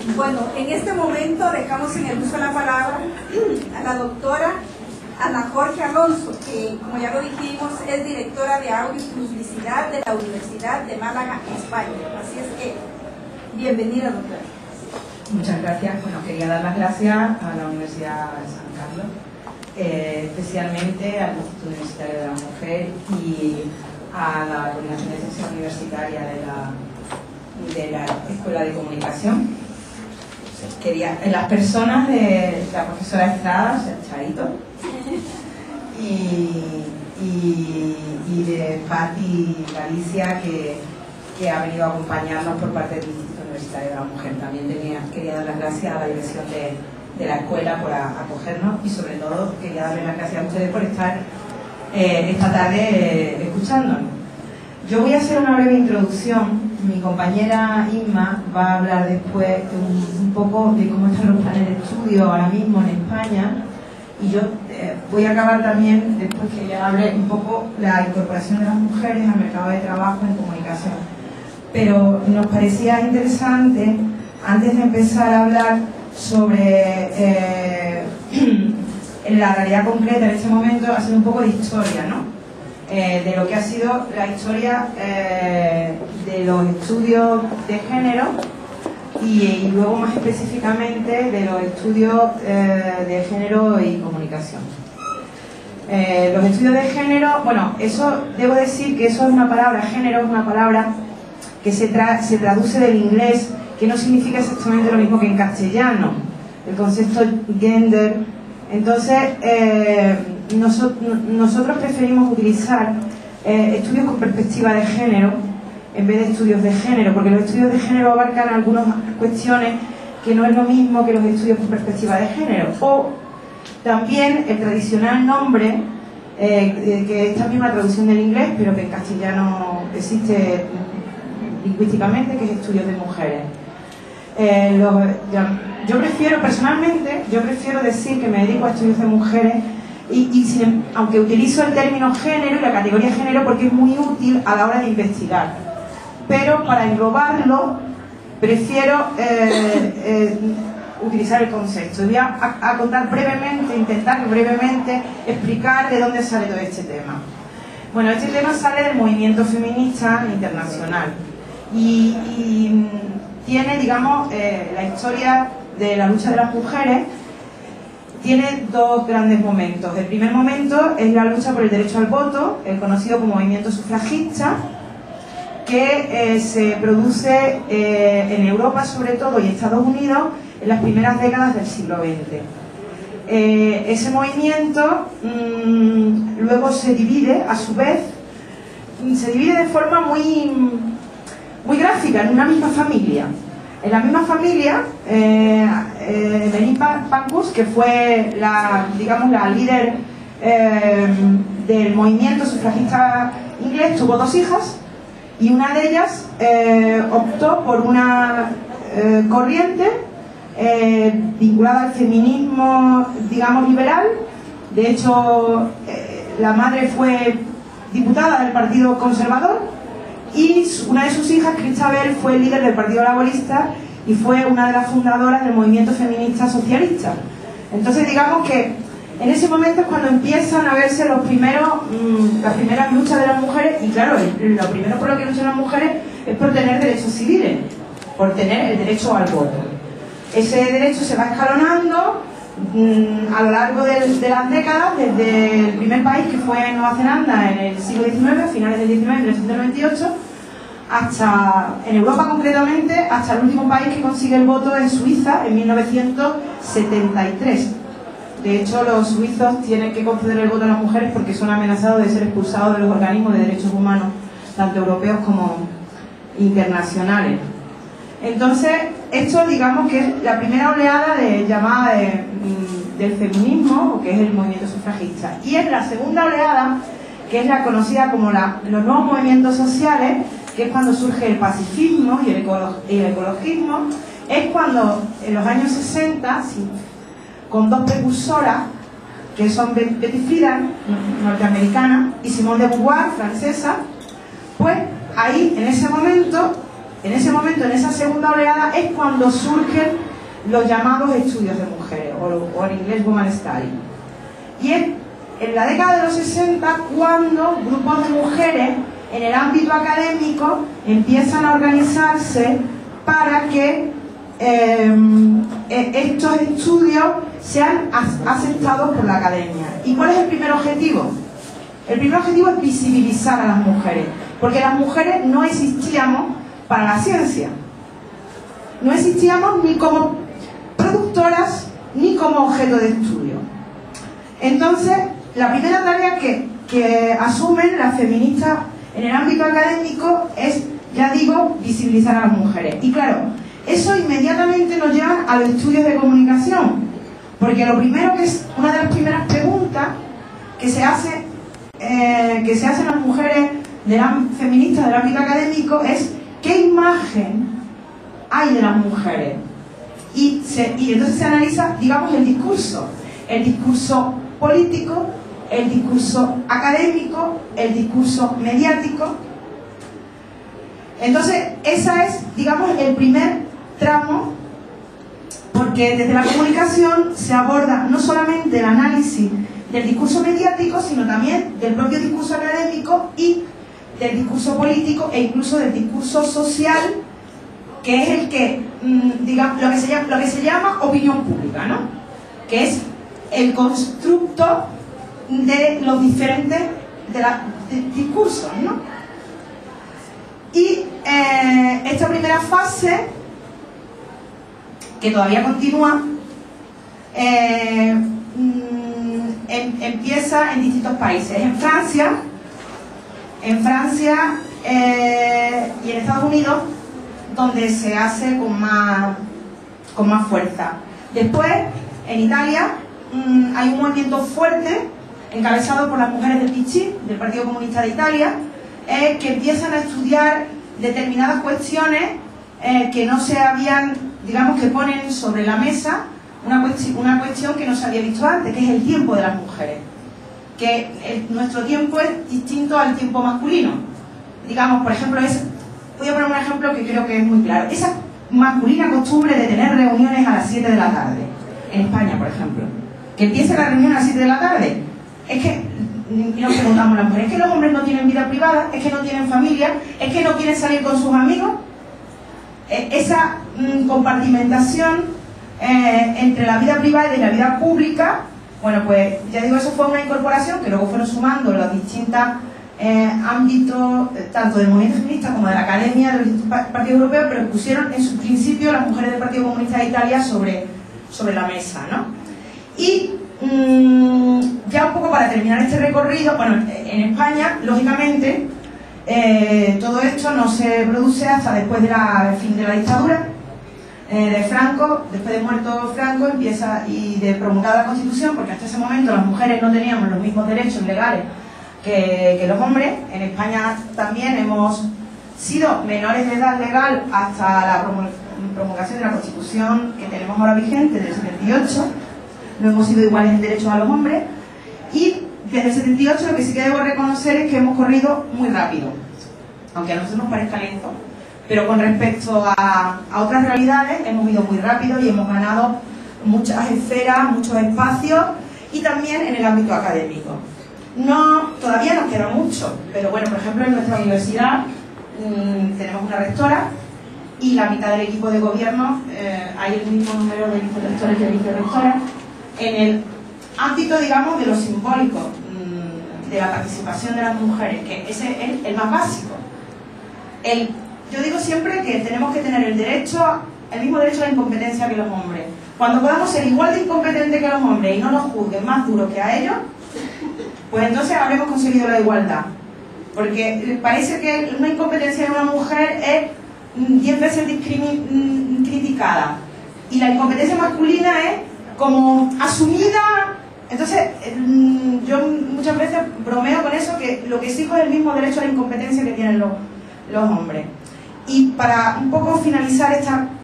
Bueno, en este momento dejamos en el uso de la palabra a la doctora Ana Jorge Alonso, que, como ya lo dijimos, es directora de Audio y Publicidad de la Universidad de Málaga, España. Así es que, bienvenida, doctora. Muchas gracias. Bueno, quería dar las gracias a la Universidad de San Carlos, especialmente al Instituto Universitario de la Mujer y a la Coordinación de Extensión Universitaria de la Escuela de Comunicación. Las personas de la profesora Estrada, Chaito, y de Patti Galicia, que ha venido a acompañarnos por parte del Instituto Universitario de la Mujer. También quería dar las gracias a la dirección de la escuela por acogernos, y sobre todo quería darle las gracias a ustedes por estar esta tarde escuchándonos. Yo voy a hacer una breve introducción. Mi compañera Inma va a hablar después un poco de cómo están los planes de estudio ahora mismo en España, y yo voy a acabar también, después que ella hable un poco la incorporación de las mujeres al mercado de trabajo en comunicación. Pero nos parecía interesante, antes de empezar a hablar sobre la realidad concreta en este momento, hacer un poco de historia, ¿no? De lo que ha sido la historia de los estudios de género y luego más específicamente de los estudios de género y comunicación. Los estudios de género, bueno, eso debo decir que eso es una palabra, género es una palabra que se traduce del inglés, que no significa exactamente lo mismo que en castellano, el concepto gender. Entonces, nosotros preferimos utilizar estudios con perspectiva de género en vez de estudios de género, porque los estudios de género abarcan algunas cuestiones que no es lo mismo que los estudios con perspectiva de género. O también el tradicional nombre, que es también una traducción del inglés, pero que en castellano existe lingüísticamente, que es estudios de mujeres. Yo prefiero, personalmente, decir que me dedico a estudios de mujeres, aunque utilizo el término género y la categoría género porque es muy útil a la hora de investigar, pero para englobarlo prefiero utilizar el concepto. Voy a contar brevemente, intentar brevemente explicar de dónde sale todo este tema. Bueno, este tema sale del movimiento feminista internacional y tiene, digamos, la historia de la lucha de las mujeres. Tiene dos grandes momentos. El primer momento es la lucha por el derecho al voto, el conocido como movimiento sufragista, que se produce en Europa sobre todo y Estados Unidos en las primeras décadas del siglo XX. Ese movimiento luego se divide, a su vez, se divide de forma muy gráfica en una misma familia. En la misma familia, Denise Pankhurst, que fue la líder del movimiento sufragista inglés, tuvo dos hijas, y una de ellas optó por una corriente vinculada al feminismo, digamos, liberal. De hecho, la madre fue diputada del Partido Conservador, y una de sus hijas, Christabel, fue líder del Partido Laborista y fue una de las fundadoras del movimiento feminista socialista. Entonces, digamos que en ese momento es cuando empiezan a verse las primeras luchas de las mujeres, y claro, lo primero por lo que luchan las mujeres es por tener derechos civiles, por tener el derecho al voto. Ese derecho se va escalonando a lo largo de las décadas, desde el primer país, que fue Nueva Zelanda en el siglo XIX, a finales del XIX, en 1998, hasta, en Europa concretamente, hasta el último país que consigue el voto en Suiza, en 1973. De hecho, los suizos tienen que conceder el voto a las mujeres porque son amenazados de ser expulsados de los organismos de derechos humanos, tanto europeos como internacionales. Entonces, esto, digamos que es la primera oleada llamada del feminismo, que es el movimiento sufragista. Y es la segunda oleada, que es la conocida como los nuevos movimientos sociales, que es cuando surge el pacifismo y el ecologismo. Es cuando, en los años 60, con dos precursoras, que son Betty Friedan, norteamericana, y Simone de Beauvoir, francesa, pues ahí, en ese momento, en ese momento, en esa segunda oleada, es cuando surgen los llamados estudios de mujeres, o en inglés Woman Study. Y es en la década de los 60 cuando grupos de mujeres en el ámbito académico empiezan a organizarse para que estos estudios sean aceptados por la academia. ¿Y cuál es el primer objetivo? El primer objetivo es visibilizar a las mujeres, porque las mujeres no existíamos para la ciencia. No existíamos ni como productoras ni como objeto de estudio. Entonces, la primera tarea que asumen las feministas en el ámbito académico es, ya digo, visibilizar a las mujeres. Y claro, eso inmediatamente nos lleva a los estudios de comunicación, porque lo primero que es una de las primeras preguntas que se hacen las mujeres feministas del ámbito académico es ¿qué imagen hay de las mujeres? Y entonces se analiza, digamos, el discurso político, el discurso académico, el discurso mediático. Entonces, esa es, digamos, el primer tramo, porque desde la comunicación se aborda no solamente el análisis del discurso mediático, sino también del propio discurso académico y del discurso político e incluso del discurso social, que es el que, digamos, lo que se llama opinión pública, ¿no? Que es el constructo de los diferentes discursos, ¿no? Y esta primera fase, que todavía continúa, empieza en distintos países. En Francia y en Estados Unidos, donde se hace con más fuerza. Después, en Italia, hay un movimiento fuerte encabezado por las mujeres del PC, del Partido Comunista de Italia, que empiezan a estudiar determinadas cuestiones que no se habían, digamos, que ponen sobre la mesa una cuestión que no se había visto antes, que es el tiempo de las mujeres. Que nuestro tiempo es distinto al tiempo masculino. Digamos, por ejemplo, voy a poner un ejemplo que creo que es muy claro. Esa masculina costumbre de tener reuniones a las 7 de la tarde, en España, por ejemplo, que empiece la reunión a las 7 de la tarde, es que, y nos preguntamos las mujeres, es que los hombres no tienen vida privada, es que no tienen familia, es que no quieren salir con sus amigos. Esa compartimentación entre la vida privada y la vida pública, bueno, pues ya digo, eso fue una incorporación que luego fueron sumando los distintos ámbitos, tanto del movimiento feminista como de la academia de los distintos partidos europeos, pero pusieron en su principio las mujeres del Partido Comunista de Italia sobre la mesa, ¿no? Y ya un poco para terminar este recorrido, bueno, en España, lógicamente, todo esto no se produce hasta después del fin de la dictadura de Franco. Después de muerto Franco y de promulgada la Constitución, porque hasta ese momento las mujeres no teníamos los mismos derechos legales que los hombres. En España también hemos sido menores de edad legal hasta la promulgación de la Constitución que tenemos ahora vigente, del 78. No hemos sido iguales en derechos a los hombres. Y desde el 78 lo que sí que debo reconocer es que hemos corrido muy rápido, aunque a nosotros nos parezca lento, pero con respecto a otras realidades hemos ido muy rápido y hemos ganado muchas esferas, muchos espacios, y también en el ámbito académico. Todavía nos queda mucho, pero bueno, por ejemplo, en nuestra universidad tenemos una rectora y la mitad del equipo de gobierno, hay el mismo número de vicerrectores que de vicerrectoras. En el ámbito, digamos, de lo simbólico, de la participación de las mujeres, que ese es el más básico. Yo digo siempre que tenemos que tener el mismo derecho a la incompetencia que los hombres. Cuando podamos ser igual de incompetentes que los hombres y no nos juzguen más duros que a ellos, pues entonces habremos conseguido la igualdad. Porque parece que una incompetencia de una mujer es 10 veces criticada, y la incompetencia masculina es como asumida. Entonces, yo muchas veces bromeo con eso, que lo que exijo es el mismo derecho a la incompetencia que tienen los hombres. Y para un poco finalizar esta